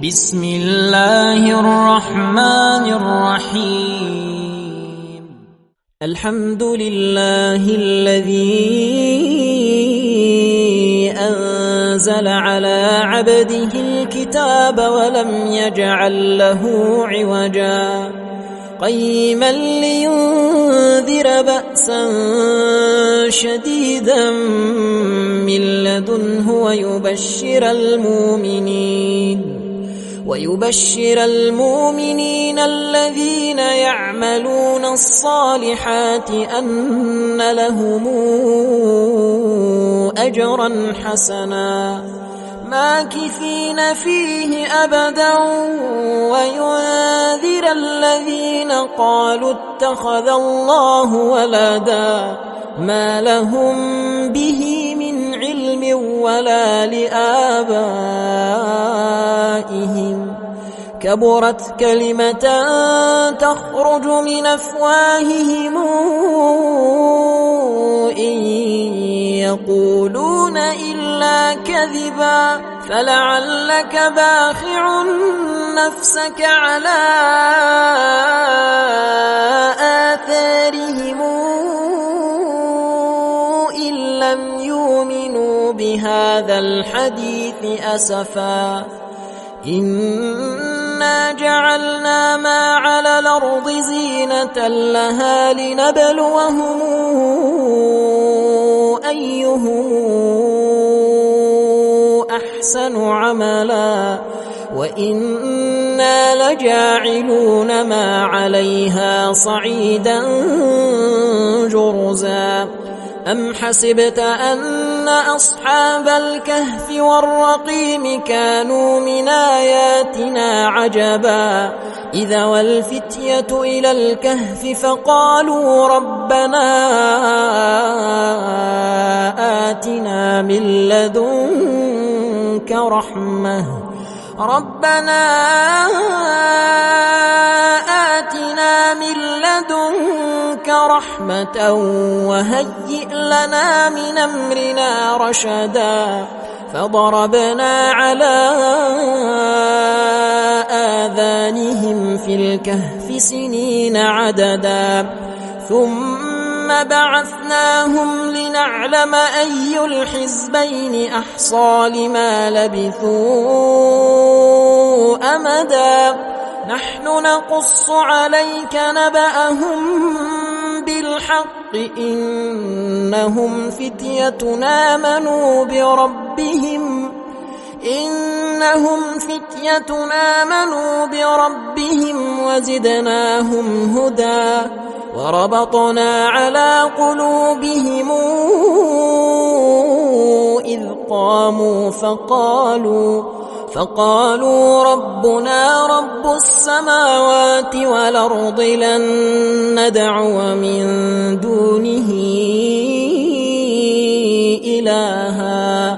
بسم الله الرحمن الرحيم. الحمد لله الذي أنزل على عبده الكتاب ولم يجعل له عوجا قيما لينذر بأسا شديدا من لدنه ويبشر المؤمنين الذين يعملون الصالحات أن لهم أجرا حسنا ماكثين فيه أبدا وينذر الذين قالوا اتخذ الله ولدا ما لهم به من علم ولا لآبائهم كبرت كلمة تخرج من أفواههم إن يقولون إلا كذبا فلعلك باخع نفسك على آثارهم إن لم يؤمنوا بهذا الحديث أسفا إنا جعلنا ما على الأرض زينة لها لنبلوهم أيهم أحسن عملا وإنا لجاعلون ما عليها صعيدا جرزا أم حسبت أن أصحاب الكهف والرقيم كانوا من آياتنا عجبا إذا والفتية إلى الكهف فقالوا ربنا آتنا من لدنك رحمة وهيئ لنا من أمرنا رشدا فضربنا على آذانهم في الكهف سنين عددا ثم بعثناهم لنعلم أي الحزبين أحصى لما لبثوا أمدا نحن نقص عليك نبأهم بالحق إنهم فتية آمنوا بربهم وزدناهم هدى وربطنا على قلوبهم إذ قاموا فقالوا ربنا رب السماوات والأرض لن ندعو من دونه إلها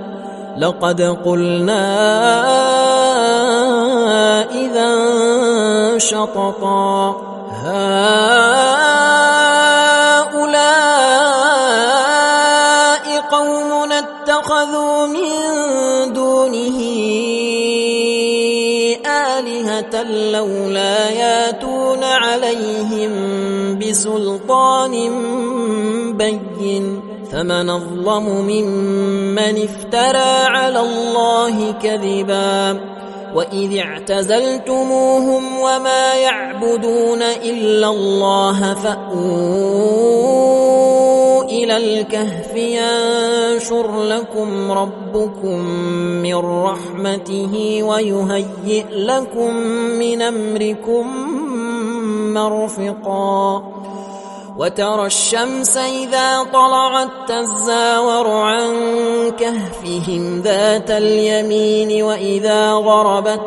لقد قلنا إذا شططا هؤلاء قومنا اتخذوا من دونه آلهة لولا ياتون عليهم بسلطان بين فمن أظلم ممن افترى على الله كذبا وإذ اعتزلتموهم وما يعبدون إلا الله فأووا إلى الكهف ينشر لكم ربكم من رحمته ويهيئ لكم من أمركم مرفقا وترى الشمس إذا طلعت تزاور عن كهفهم ذات اليمين وإذا غربت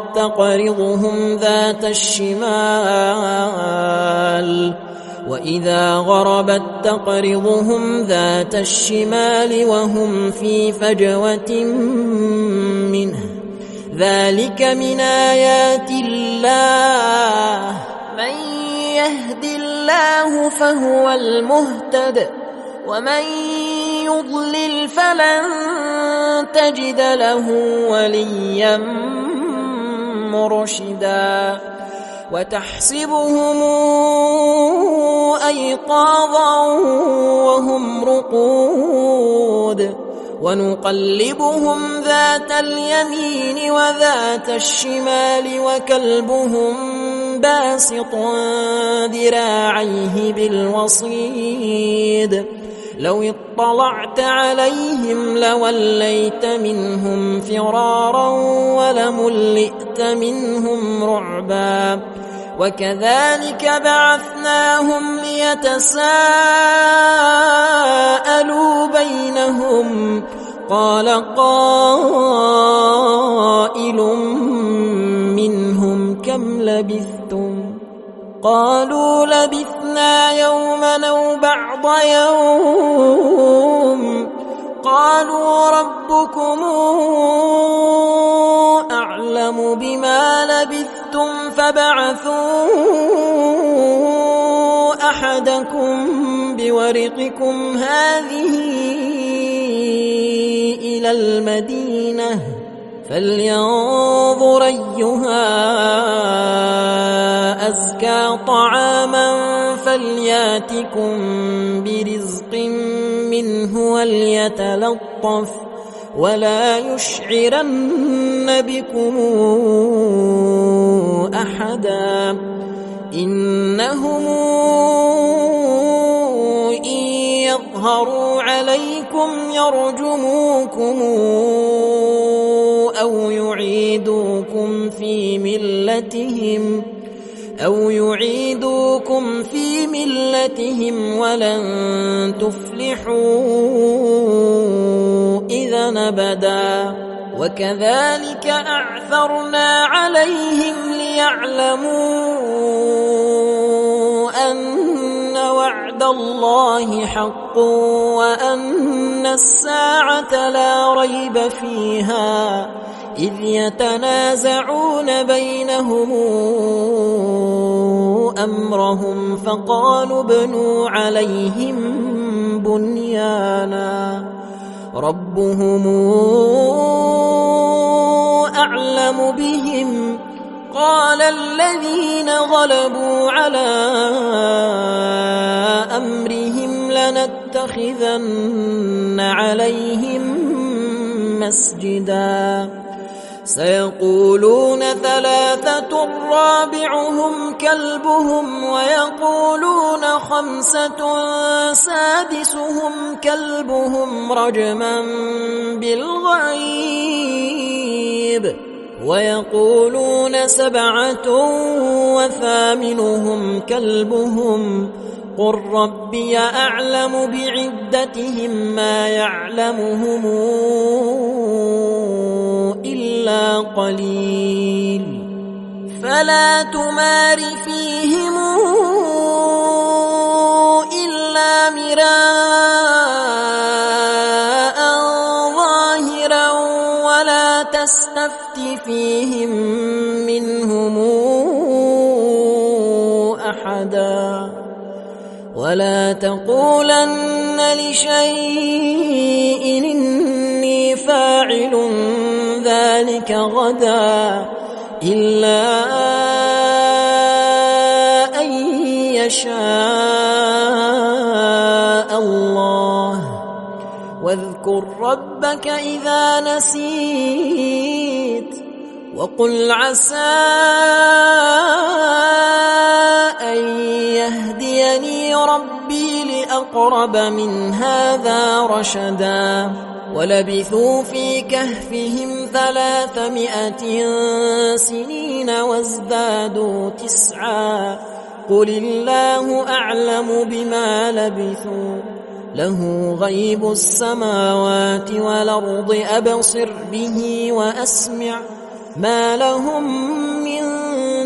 تقرضهم ذات الشمال وهم في فجوة منه ذلك من آيات الله من يهد الله فهو المهتد ومن يضلل فلن تجد له وليا مرشدا وتحسبهم أيقاظا وهم رقود ونقلبهم ذات اليمين وذات الشمال وكلبهم باسط ذراعيه بالوصيد لو اطلعت عليهم لوليت منهم فرارا ولملئت منهم رعبا وكذلك بعثناهم ليتساءلوا بينهم قال قائل منهم كم لبثتم قالوا لبثنا يوما أو بعض يوم قالوا ربكم أعلم بما لبثتم فابعثوا أحدكم بورقكم هذه إلى المدينة فلينظر أيها أزكى طعاما فلياتكم برزق منه وليتلطف ولا يشعرن بكم أحدا إنهم إن يظهروا عليكم يرجموكم أو يعيدوكم في ملتهم ولن تفلحوا إذا أبدا وكذلك أعثرنا عليهم ليعلموا أن وعد الله حق وأن الساعة لا ريب فيها إذ يتنازعون بينهم أمرهم فقالوا ابنوا عليهم بنيانا ربهم أعلم بهم قال الذين غلبوا على أمرهم لنتخذن عليهم مسجدا سيقولون ثلاثة رابعهم كلبهم ويقولون خمسة سادسهم كلبهم رجما بالغيب ويقولون سبعة وثامنهم كلبهم قل ربي أعلم بعدتهم ما يعلمهم إلا قليل فلا تمار فيهم إلا مراء ظاهرا ولا تستفت فيهم منهم أحدا ولا تقولن لشيء إني فاعل ذلك غدا إلا أن يشاء الله واذكر ربك إذا نسيت وقل عسى أن يهديني ربي لأقرب من هذا رشدا ولبثوا في كهفهم 300 سنين وازدادوا 9 قل الله أعلم بما لبثوا له غيب السماوات والأرض أبصر به وأسمع ما لهم من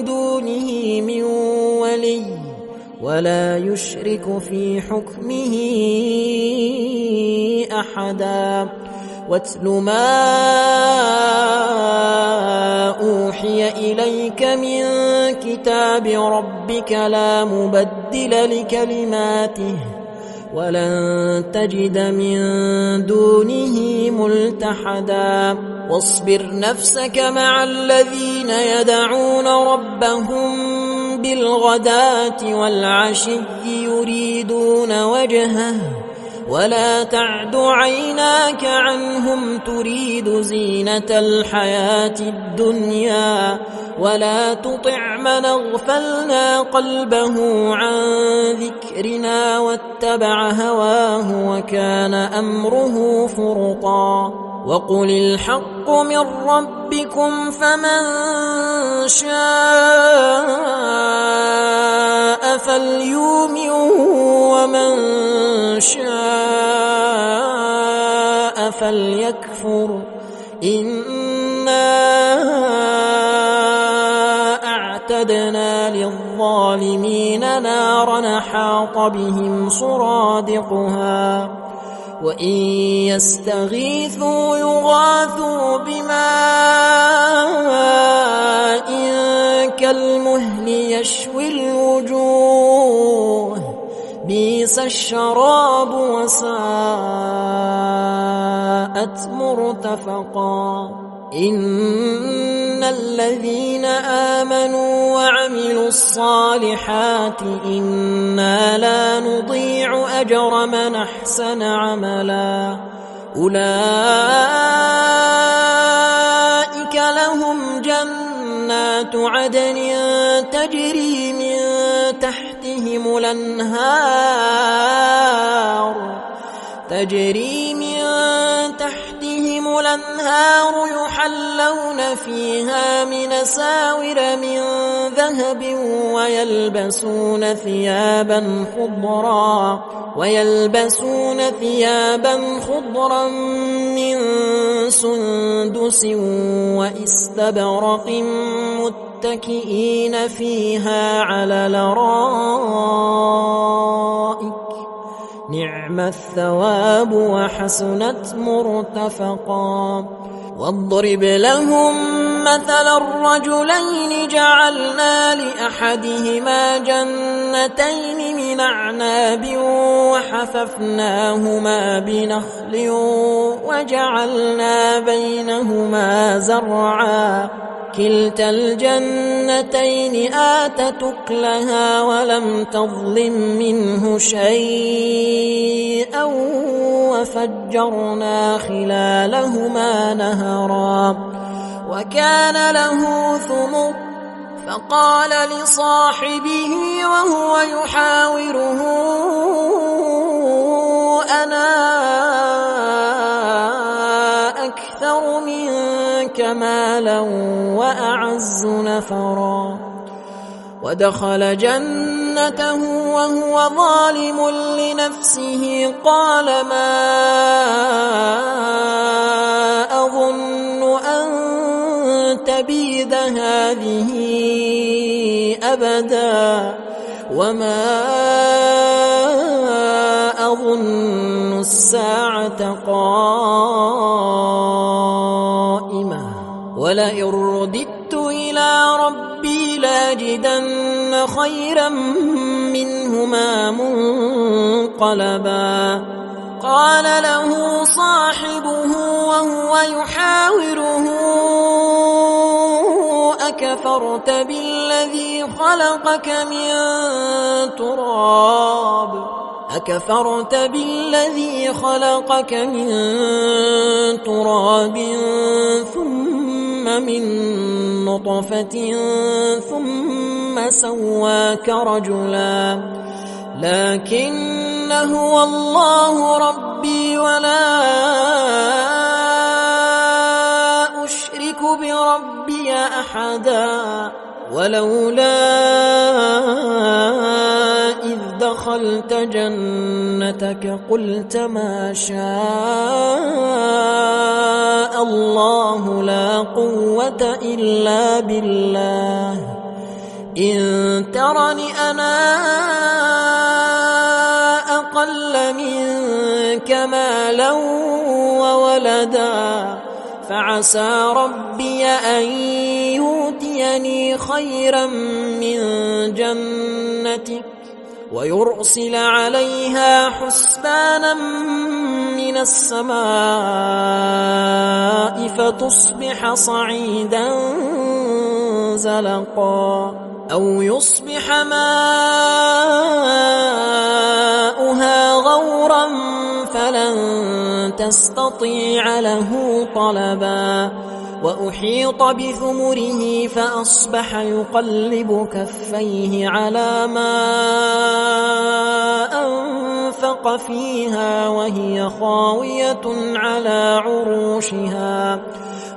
دونه من ولي ولا يشرك في حكمه أحدا واتل ما أوحي إليك من كتاب ربك لا مبدل لكلماته ولن تجد من دونه ملتحدا واصبر نفسك مع الذين يدعون ربهم بالغداة والعشي يريدون وجهه ولا تعد عيناك عنهم تريد زينة الحياة الدنيا ولا تطع من اغفلنا قلبه عن ذكرنا واتبع هواه وكان أمره فرطا وقل الحق من ربكم فمن شاء فليؤمن ومن شاء فليكفر إنا أعتدنا للظالمين نارا حاط بهم سرادقها وإن يستغيثوا يغاثوا بماء كالمهل يشوي الوجوه بئس الشراب وساءت مرتفقا إن الذين آمنوا وعملوا الصالحات إنا لا نضيع أجر من أحسن عملا أولئك لهم جنات عدن تجري من تحتهم الأنهار يحلون فيها من أساور من ذهب ويلبسون ثيابا خضرا من سندس وإستبرق متكئين فيها على الأرائك نعم الثواب وحسنت مرتفقا واضرب لهم مثل الرجلين جعلنا لأحدهما جنتين من أعناب وحففناهما بنخل وجعلنا بينهما زرعا كلتا الجنتين آتت أكلها ولم تظلم منه شيئا وفجرنا خلالهما نهرا وكان له ثمر فقال لصاحبه وهو يحاوره أنا أكثر منك مالا وأعز نفرا ودخل جنته وهو ظالم لنفسه قال ما أظن أن تبيد هذه أبدا وما أظن الساعة قائمة ولئن رددت إلى ربي لاجدن خيرا منهما منقلبا قال له صاحبه وهو يحاوره أكفرت بالذي خلقك من تراب ثم من نطفة ثم سواك رجلا لكن هو الله ربي ولا أشرك بربي أحدا ولولا إذ دخلت جنتك قلت ما شاء الله لا قوة إلا بالله إن ترني أنا أقل منك مالا وولدا فعسى ربي أن يؤتيني خيرا من جنتك ويرسل عليها حسبانا من السماء فتصبح صعيدا زلقا أو يصبح ماؤها غورا فلن تستطيع له طلبا وأحيط بثمره فأصبح يقلب كفيه على ما أنفق فيها وهي خاوية على عروشها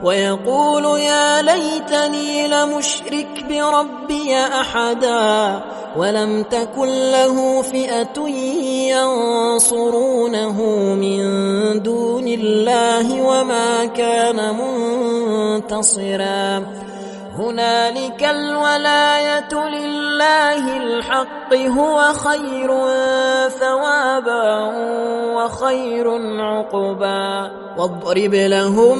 ويقول يا ليتني لمشرك بربي أحدا ولم تكن له فئة ينصرونه من دون الله وما كان منتصرا هنالك الولاية لله الحق هو خير ثوابا وخير عقبا واضرب لهم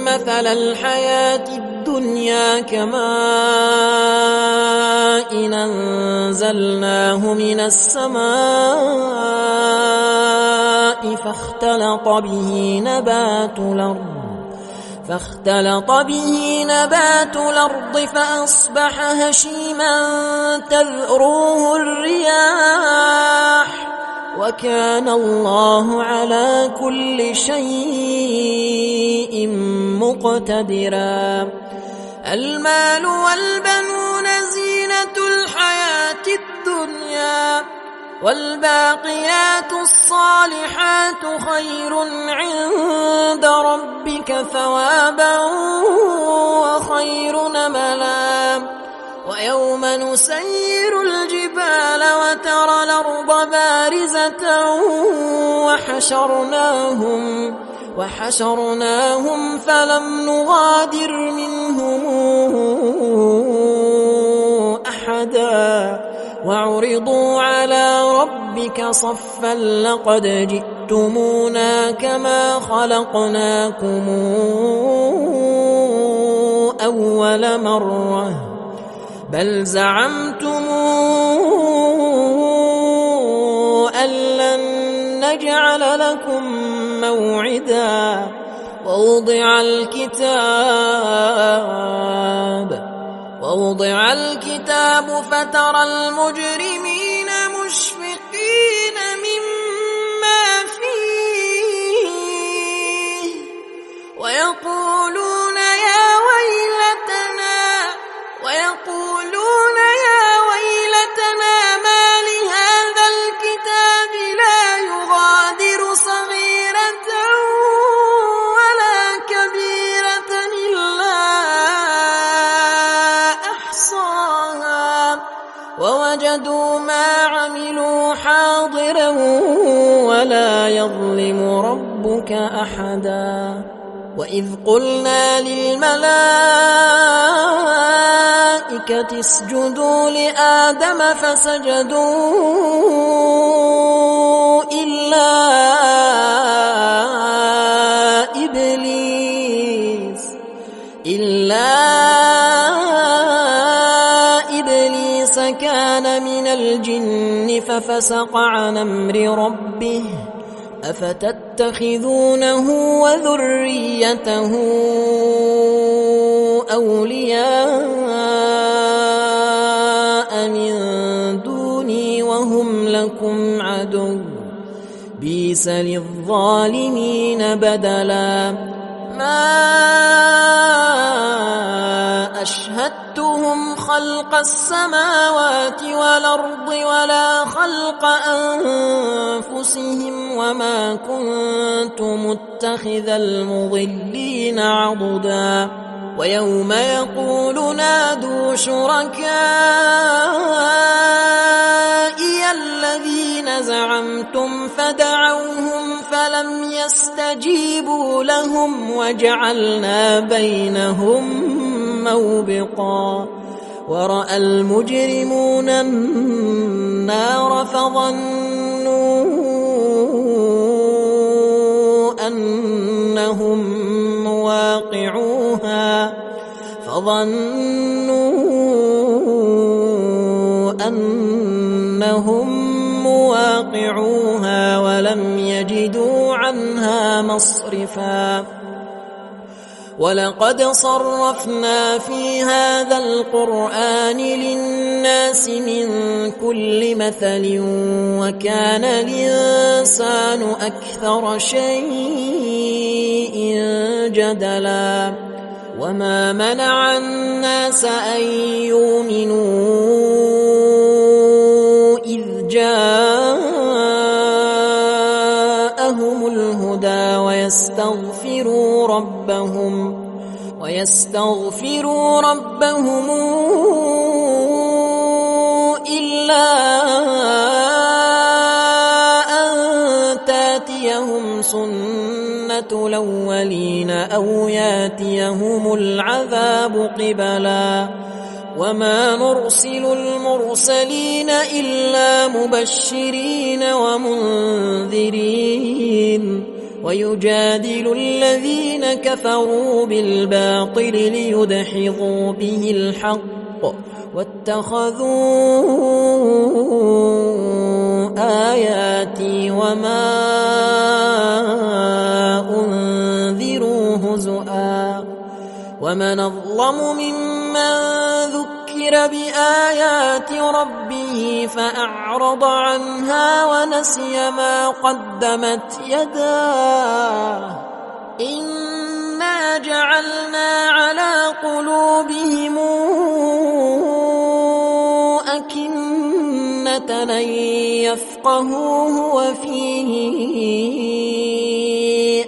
مثل الحياة الدنيا كماء أنزلناه من السماء فاختلط به نبات الأرض فأصبح هشيما تذروه الرياح وكان الله على كل شيء مقتدرا المال والبنون زينة الحياة الدنيا والباقيات الصالحات خير عند ربك ثوابا وخير نملا ويوم نسير الجبال وترى الأرض بارزة وحشرناهم فلم نغادر منهم أحدا وعرضوا على ربك صفا لقد جئتمونا كما خلقناكم أول مرة بل زعمتم أن لن نجعل لكم موعدا ووضع الكتاب فترى المجرمين مشفقين مما فيه ويقولون يا ويلتنا ما لهذا الكتاب لا يغادر صغيرة ولا كبيرة إلا أحصاها ووجدوا ما عملوا حاضرا ولا يظلم ربك أحدا وإذ قلنا للملائكة اسجدوا لآدم فسجدوا إلا إبليس كان من الجن ففسق عن أمر ربه أفتتخذونه وذريته أولياء من دوني وهم لكم عدو بئس للظالمين بدلا ما أشهدتهم خلق السماوات والأرض ولا خلق أنفسهم وما كنت متخذ المضلين عضدا ويوم يقول نادوا شركائي الذين زعمتم فدعوهم فلم يستجيبوا لهم وجعلنا بينهم موبقا ورأى المجرمون النار فظنوا أنهم مواقعوها فرجعوها ولم يجدوا عنها مصرفا ولقد صرفنا في هذا القرآن للناس من كل مثل وكان الإنسان أكثر شيء جدلا وما منع الناس أن يؤمنوا إذ جاءهم الهدى ويستغفروا ربهم إلا أن تاتيهم سنة الأولين أو ياتيهم العذاب قبلا وما نرسل المرسلين إلا مبشرين ومنذرين ويجادل الذين كفروا بالباطل ليدحضوا به الحق واتخذوا آياتي وما أنذروا هزؤا ومن أظلم ممن ذكر بآيات ربه فأعرض عنها ونسي ما قدمت يداه إنا جعلنا على قلوبهم أكنة أن يفقهوه وفي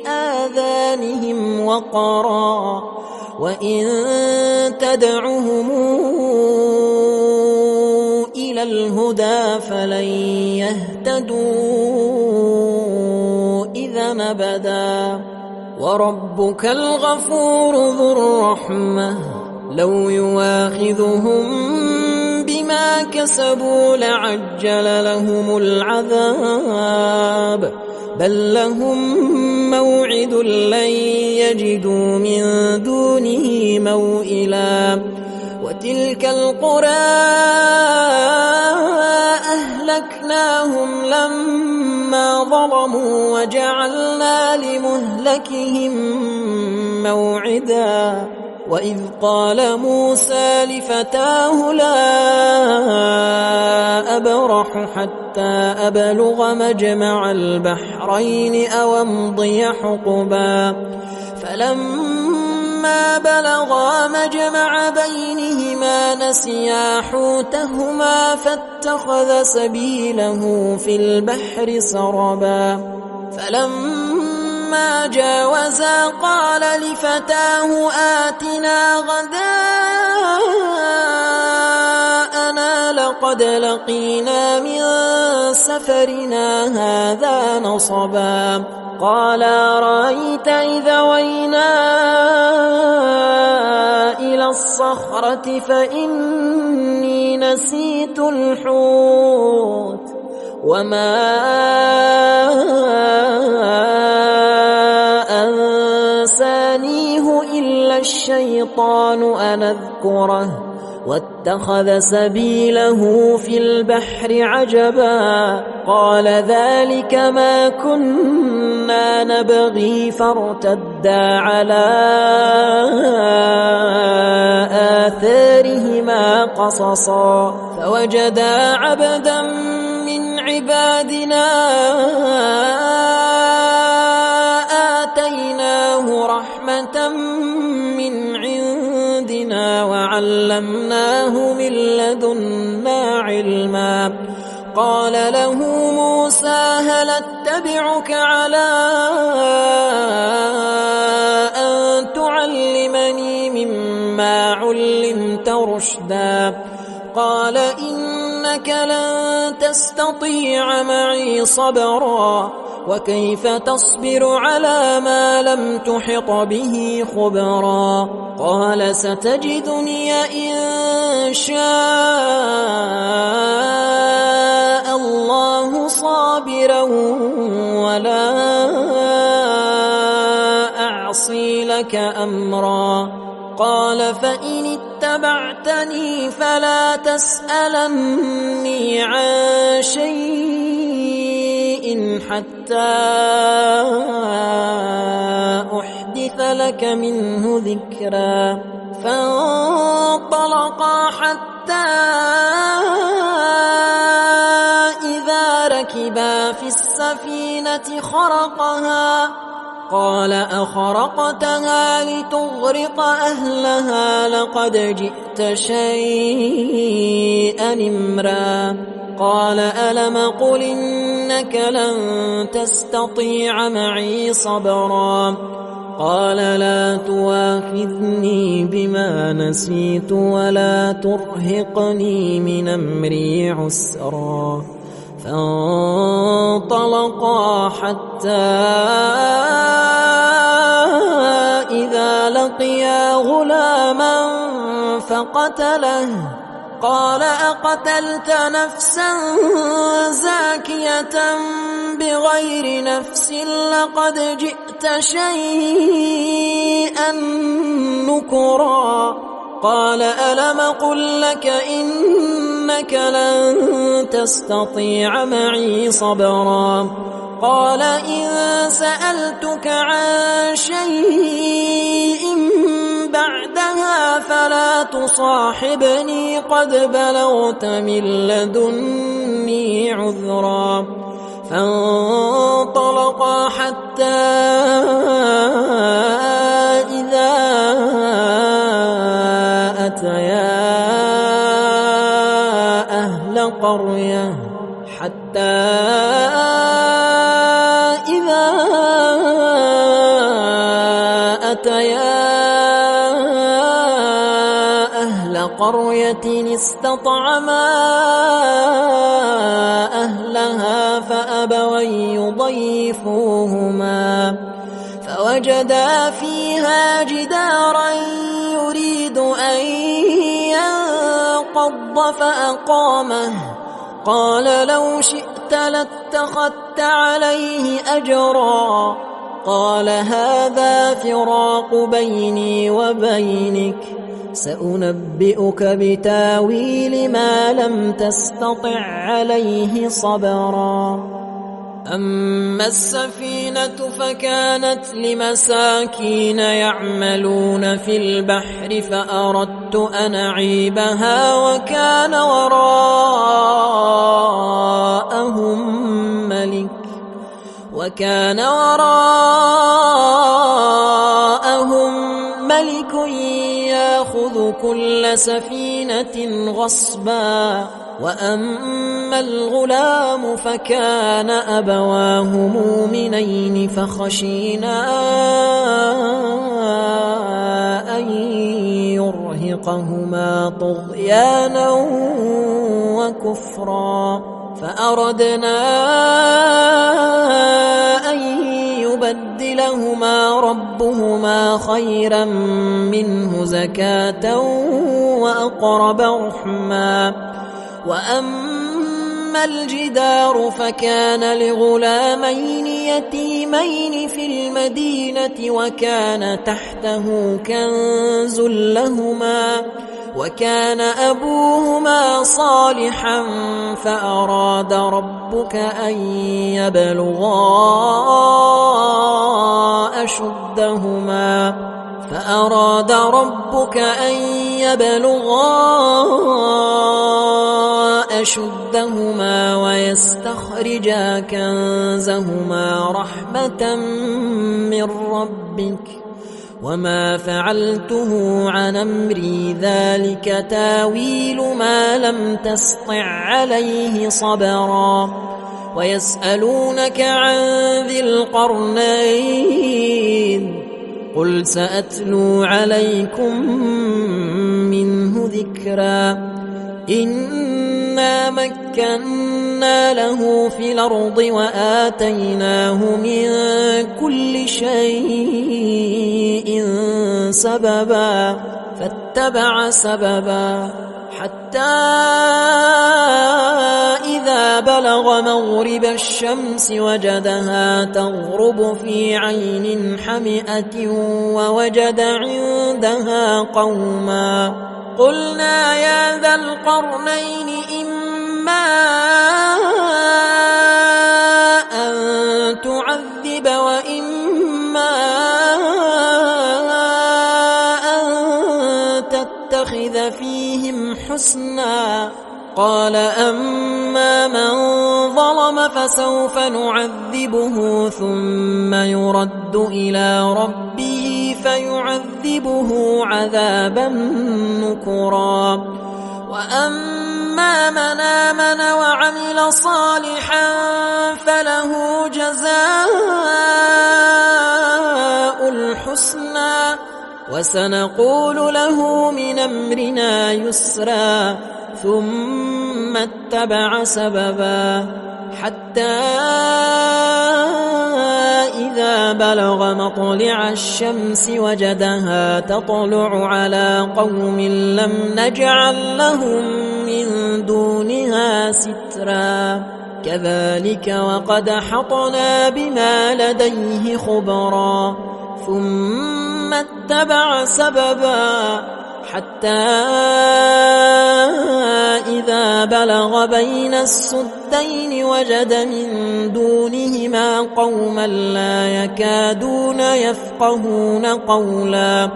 آذانهم وقرا وإن تدعهم إلى الهدى فلن يهتدوا إذا أبدا وربك الغفور ذو الرحمة لو يواخذهم بما كسبوا لعجل لهم العذاب بل لهم موعد لن يجدوا من دونه موئلا وتلك القرى أهلكناهم لما ظلموا وجعلنا لمهلكهم موعدا وإذ قال موسى لفتاه لا أبرح حتى أبلغ مجمع البحرين أو أمضي حقبا فلما بلغا مجمع بينهما نسيا حوتهما فاتخذ سبيله في البحر سربا فلما جاوزا قال لفتاه آتنا غداءنا لقد لقينا من سفرنا هذا نصبا قال أرأيت إذا وينا إلى الصخرة فإني نسيت الحوت وما أنسانيه إلا الشيطان أن أذكره واتخذ سبيله في البحر عجبا قال ذلك ما كنا نبغي فارتدا على آثارهما قصصا فوجدا عبدا من عبادنا آتيناه رحمة من عندنا وعلمناه من لدنا علما قال له موسى هل اتبعك على أن تعلمني مما علمت رشدا قال إنك لن تستطيع معي صبرا وكيف تصبر على ما لم تحط به خبرا قال ستجدني إن شاء الله صابرا ولا أعصي لك أمرا قال فإن اتبعتني فلا تسألني عن شيء شيء حتى أحدث لك منه ذكرا فانطلقا حتى إذا ركبا في السفينة خرقها قال أخرقتها لتغرق أهلها لقد جئت شيئا إمرا قال ألم قل إنك لن تستطيع معي صبرا قال لا تواخذني بما نسيت ولا ترهقني من أمري عسرا فانطلقا حتى إذا لقيا غلاما فقتله قال أقتلت نفسا زاكية بغير نفس لقد جئت شيئا نكرا قال ألم قل لك إنك لن تستطيع معي صبرا قال إن سألتك عن شيء بعدها فلا تصاحبني قد بلغت من لدني عذرا فانطلقا حتى إذا أتيا أهل قرية قرية استطعما أهلها فأبوا يضيفوهما فوجدا فيها جدارا يريد أن ينقض فأقامه قال لو شئت لاتخذت عليه أجرا قال هذا فراق بيني وبينك سأنبئك بتاويل ما لم تستطع عليه صبرا أما السفينة فكانت لمساكين يعملون في البحر فأردت أن أعيبها وكان وراءهم ملك يأخذ كل سفينة غصبا وأما الغلام فكان أبواه مؤمنين فخشينا أن يرهقهما طغيانا وكفرا فأردنا أن يبدلهما ربهما خيرا منه زكاة وأقرب رحما وأما الجدار فكان لغلامين يتيمين في المدينة وكان تحته كنز لهما وكان أبوهما صالحا فأراد ربك أن يبلغا أشدهما ويستخرجا كنزهما رحمة من ربك وما فعلته عن أمري ذلك تاويل ما لم تسطع عليه صبرا ويسألونك عن ذي القرنين قل سأتلو عليكم منه ذكرا إنا مكنا له في الأرض وآتيناه من كل شيء سببا فاتبع سببا حتى إذا بلغ مغرب الشمس وجدها تغرب في عين حمئة ووجد عندها قوما قلنا يا ذا القرنين إما أن الحسنى. قال أما من ظلم فسوف نعذبه ثم يرد إلى ربه فيعذبه عذابا نكرا. وأما من آمن وعمل صالحا فله جزاء الحسنى وسنقول له من أمرنا يسرا. ثم اتبع سببا حتى إذا بلغ مطلع الشمس وجدها تطلع على قوم لم نجعل لهم من دونها سترا. كذلك وقد أحطنا بما لديه خبرا. ثم اتبع سببا حتى إذا بلغ بين السدين وجد من دونهما قوما لا يكادون يفقهون قولا.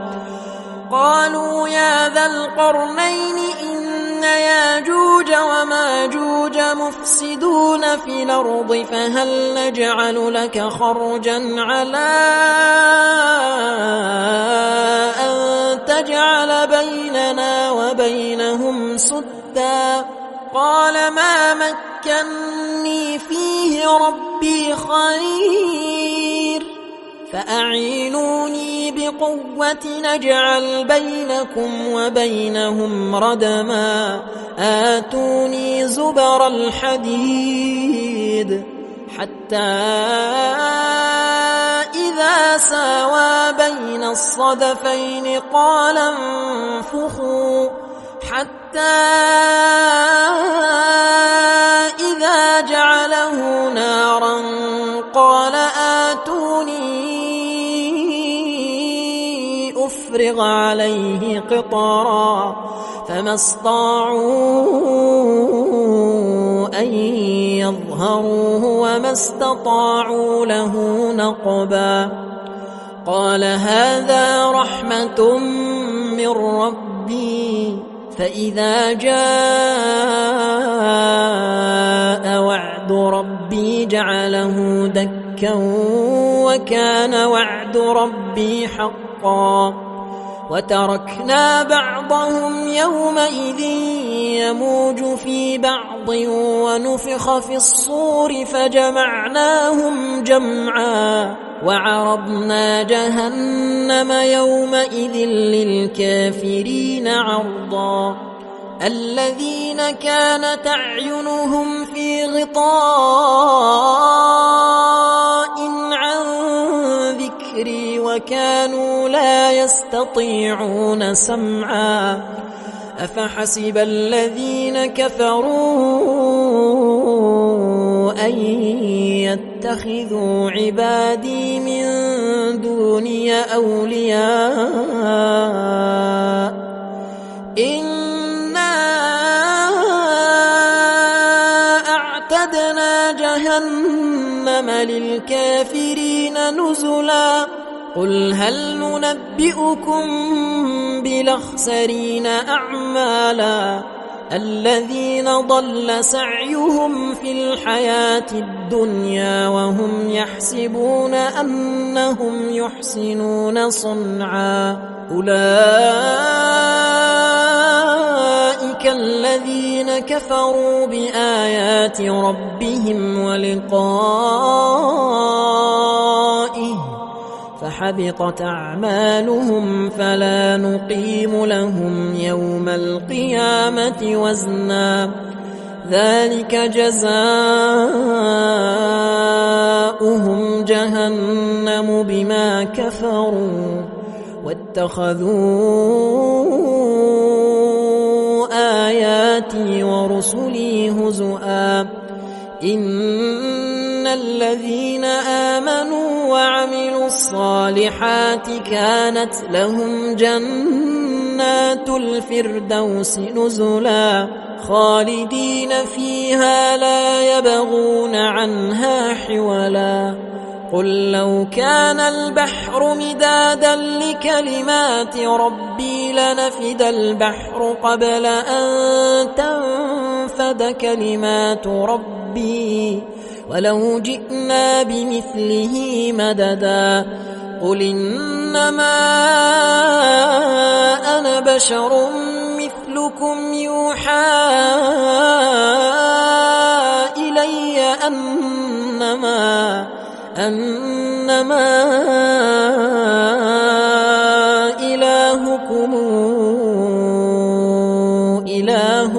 قالوا يا ذا القرنين إن ياجوج وماجوج مفسدون في الأرض فهل نجعل لك خرجا على أن تجعل بيننا وبينهم سدا. قال ما مكني فيه ربي خير فأعينوني بقوة نجعل بينكم وبينهم ردما. آتوني زبر الحديد حتى إذا ساوى بين الصدفين قال انفخوا حتى إذا جعله نارا قال آتوني أفرغ عليه قطرا. فما استطاعوا أن يظهروه وما استطاعوا له نقبا. قال هذا رحمة من ربي فإذا جاء وعد ربي جعله دكا وكان وعد ربي حقا. وتركنا بعضهم يومئذ يموج في بعض ونفخ في الصور فجمعناهم جمعا. وعرضنا جهنم يومئذ للكافرين عرضا. الذين كانت أعينهم في غطاء عن ذكري وكانوا لا يستطيعون سمعا. أفحسب الذين كفروا أن يتخذوا عبادي من دوني أولياء إنا أعتدنا جهنم للكافرين نزلا. قل هل ننبئكم بالأخسرين أعمالا الذين ضل سعيهم في الحياة الدنيا وهم يحسبون أنهم يحسنون صنعا. أولئك الذين كفروا بآيات ربهم ولقائه فحبطت أعمالهم فلا نقيم لهم يوم القيامة وزنا. ذلك جزاؤهم جهنم بما كفروا واتخذوا آياتي ورسلي هزؤا. إن الذين آمنوا وعملوا الصالحات كانت لهم جنات الفردوس نزلا خالدين فيها لا يبغون عنها حولا. قل لو كان البحر مدادا لكلمات ربي لنفد البحر قبل أن تنفد كلمات ربي ولو جئنا بمثله مددا قل إنما أنا بشر مثلكم يوحى إلي أنما إلهكم إله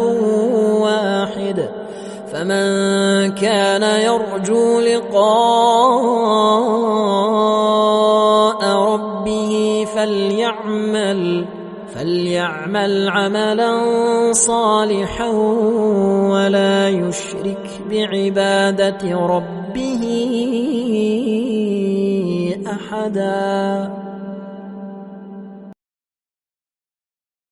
واحد فمن كان يرجو لقاء ربه فليعمل عملا صالحا ولا يشرك بعبادة ربه أحدا.